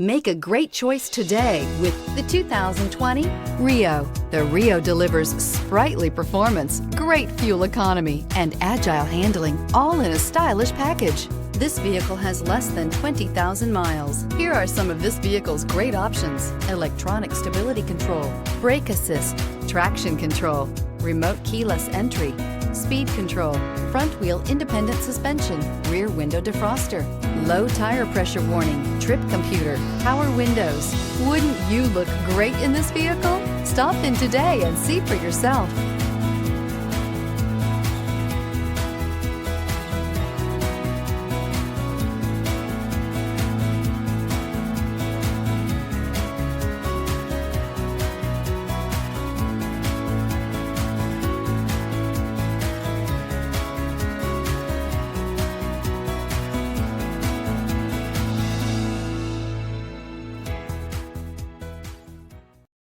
Make a great choice today with the 2020 Rio. The Rio delivers sprightly performance, great fuel economy, and agile handling, all in a stylish package. This vehicle has less than 20,000 miles. Here are some of this vehicle's great options: electronic stability control, brake assist, traction control, remote keyless entry, speed control, front wheel independent suspension, rear window defroster, low tire pressure warning, trip computer, power windows. Wouldn't you look great in this vehicle? Stop in today and see for yourself.